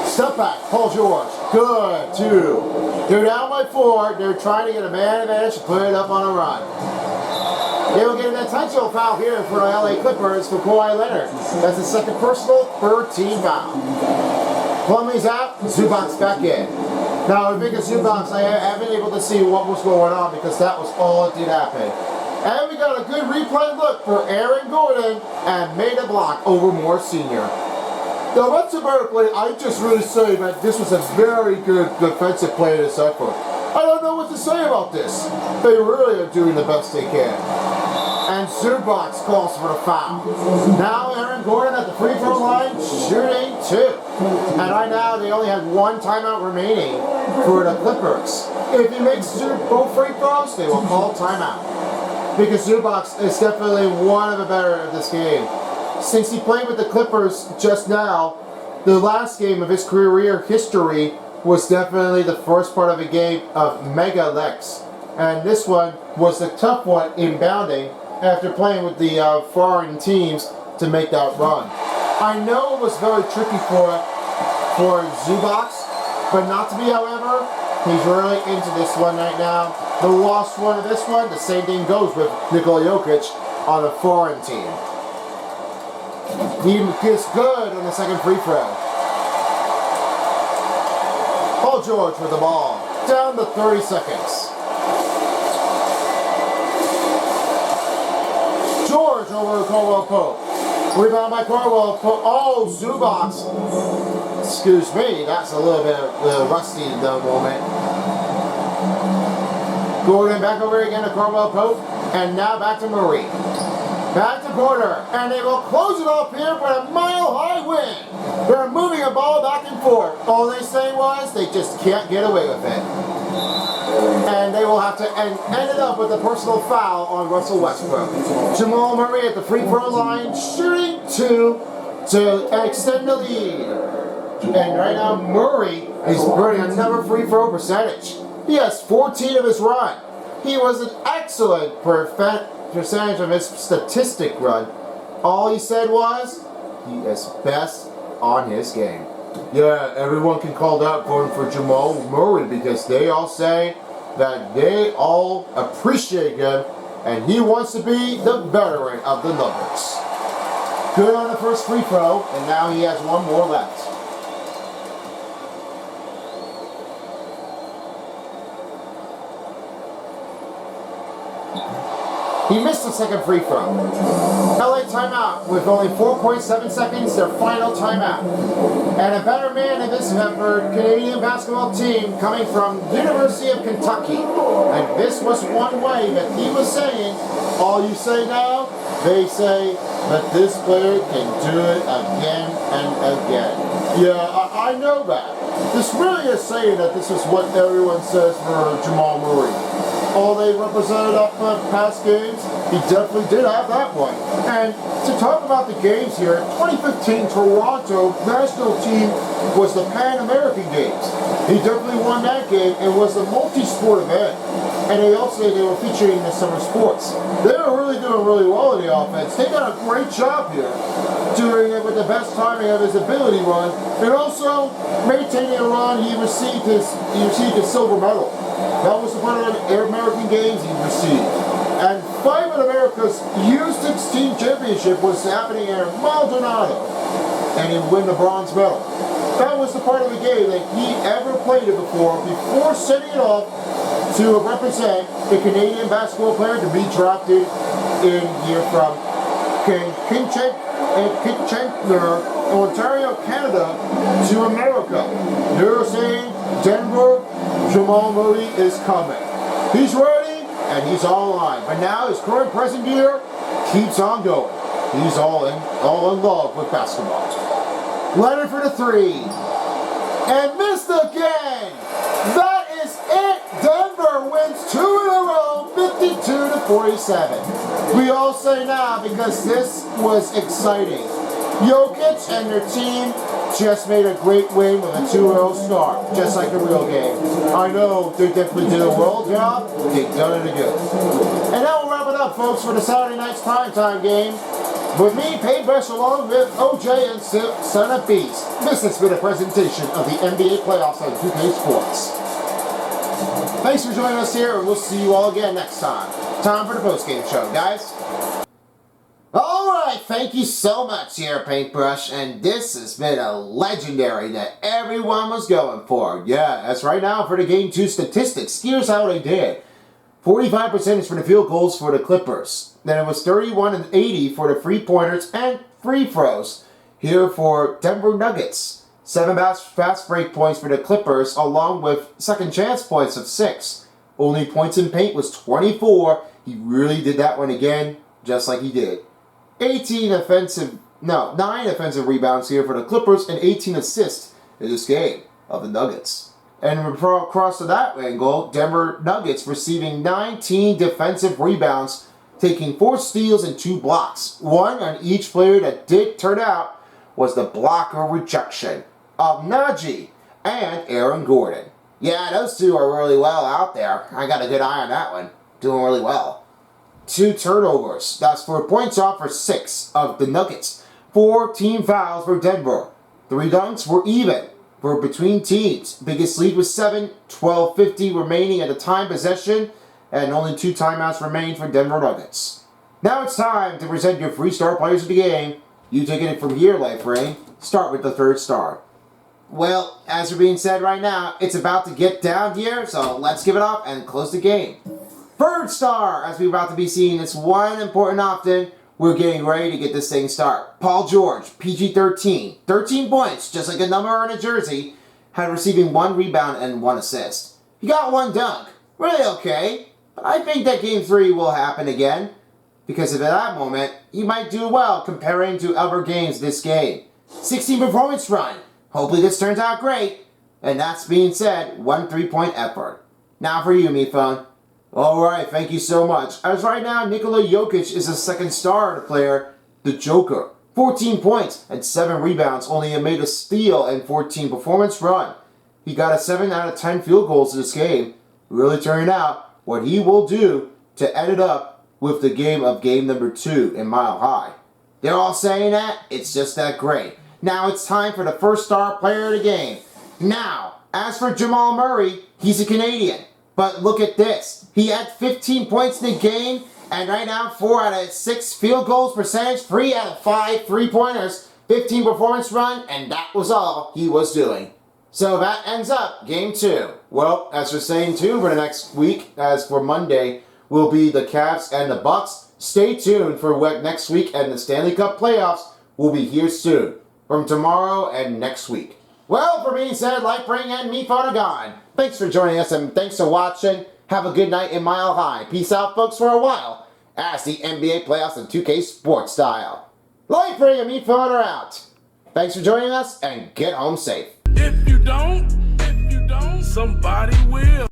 Step back, Paul George. Good, too. They're down by 4. They're trying to get a man advantage to put it up on a run. They will get an intentional foul here for the LA Clippers for Kawhi Leonard. That's the second personal, third team foul. Plumlee's out, Zubac's back in. Now, the biggest Zubac's, I haven't been able to see what was going on because that was all that did happen. And we got a good replay look for Aaron Gordon and made a block over Moore Sr. Now, what's about play? I just really say that this was a very good defensive play in this effort. I don't know what to say about this. They really are doing the best they can. And Zubac calls for the foul. Now Aaron Gordon at the free throw line, shooting 2. And right now they only have 1 timeout remaining for the Clippers. If he makes both free throws, they will call timeout. Because Zubac is definitely one of the better of this game. Since he played with the Clippers just now, the last game of his career history was definitely the first part of a game of mega Lex. And this one was the tough one inbounding after playing with the foreign teams to make that run. I know it was very tricky for Zubac, but not to be, however, he's really into this one right now. The lost one of this one, the same thing goes with Nikola Jokic on a foreign team. He gets good on the second free throw. Paul George with the ball. Down to 30 seconds. George over Caldwell Pope. Rebound by Caldwell Pope. Oh, Zubac. Excuse me, that's a little bit rusty in the moment. Gordon back over again to Caldwell Pope. And now back to Murray. Back to Porter, and they will close it off here for a mile-high win. They're moving a ball back and forth. All they say was they just can't get away with it. And they will have to end it up with a personal foul on Russell Westbrook. Jamal Murray at the free throw line, shooting 2 to extend the lead. And right now, Murray is burning another free throw percentage. He has 14 of his run. He was an excellent percentage of his statistic run. All he said was, he is best on his game. Yeah, everyone can call that voting for Jamal Murray because they all say that they all appreciate him and he wants to be the veteran of the numbers. Good on the first free throw, and now he has 1 more left. He missed the second free throw. LA timeout with only 4.7 seconds, their final timeout. And a better man in this effort, Canadian basketball team coming from University of Kentucky. And this was one way that he was saying, all you say now, they say that this player can do it again and again. Yeah, I know that. This really is saying that this is what everyone says for Jamal Murray. All they represented up past games, he definitely did have that one. And to talk about the games here, 2015 Toronto national team was the Pan American Games. He definitely won that game and was a multi-sport event. And they were featuring the summer sports. They were really doing really well in the offense. They got a great job here, doing it with the best timing of his ability run, and also maintaining a run. He received his silver medal. That was the part of the American Games he received. And 5 of America's U16 championship was happening in Maldonado, and he won the bronze medal. That was the part of the game that he ever played it before sending it off to represent the Canadian basketball player to be drafted in here from Kitchener, Ontario, Canada, to America. They're saying Denver, Jamal Murray is coming. He's ready and he's all on. But now his current present year keeps on going. He's all in love with basketball. Leonard for the 3. And missed again. That is it. Denver wins 2 in a row, 52-47. We all say now because this was exciting. Jokic and their team just made a great win with a 2-0 start, just like the real game. I know they definitely did a well job. They've done it again. And that will wrap it up, folks, for the Saturday night's primetime game. With me, Paintbrush, along with OJ and Son of Beast. This has been a presentation of the NBA playoffs on 2K Sports. Thanks for joining us here, and we'll see you all again next time. Time for the postgame show, guys. Alright, thank you so much here, Paintbrush, and this has been a legendary that everyone was going for. Yeah, that's right now for the Game 2 statistics. Here's how they did. 45% for the field goals for the Clippers. Then it was 31 and 80 for the three-pointers and free throws here for Denver Nuggets. 7 fast break points for the Clippers, along with second chance points of 6. Only points in paint was 24. He really did that one again, just like he did. 9 offensive rebounds here for the Clippers and 18 assists in this game of the Nuggets. And across to that angle, Denver Nuggets receiving 19 defensive rebounds, taking 4 steals and 2 blocks. One on each player that did turn out was the blocker rejection of Najee and Aaron Gordon. Yeah, those two are really well out there. I got a good eye on that one. Doing really well. 2 turnovers. That's 4 points off for 6 of the Nuggets. 4 team fouls for Denver. 3 dunks were even for between teams. Biggest lead was 7, 12:50 remaining at the time possession, and only 2 timeouts remain for Denver Nuggets. Now it's time to present your 3 star players of the game. You taking it from here, Life Rain. Start with the 3rd star. Well, as you're being said right now, it's about to get down here, so let's give it up and close the game. 3rd star, as we're about to be seeing, it's one important often. We're getting ready to get this thing started. Paul George, PG-13, 13 points, just like a number on a jersey, had receiving 1 rebound and 1 assist. He got 1 dunk, really okay, but I think that Game 3 will happen again, because at that moment, he might do well comparing to other games this game. 16 performance run, hopefully this turns out great, and that's being said, 1 3-point effort. Now for you, me phone. Alright, thank you so much. As right now, Nikola Jokic is a 2nd star player, the Joker. 14 points and 7 rebounds, only made a steal and 14 performance run. He got a 7 out of 10 field goals in this game, really turning out what he will do to end it up with the game number 2 in Mile High. They're all saying that, it's just that great. Now it's time for the 1st star player of the game. Now, as for Jamal Murray, he's a Canadian. But look at this. He had 15 points in the game, and right now 4 out of 6 field goals percentage, 3 out of 5 3-pointers, 15 performance run, and that was all he was doing. So that ends up Game 2. Well, as we're saying too, for the next week, as for Monday, will be the Cavs and the Bucks. Stay tuned for what next week, and the Stanley Cup playoffs will be here soon. From tomorrow and next week. Well, for being said, Lightbring and me, phone are gone. Thanks for joining us and thanks for watching. Have a good night in Mile High. Peace out, folks, for a while. As the NBA playoffs in 2K sports style. Lightbring and me, phone are out. Thanks for joining us and get home safe. If you don't, somebody will.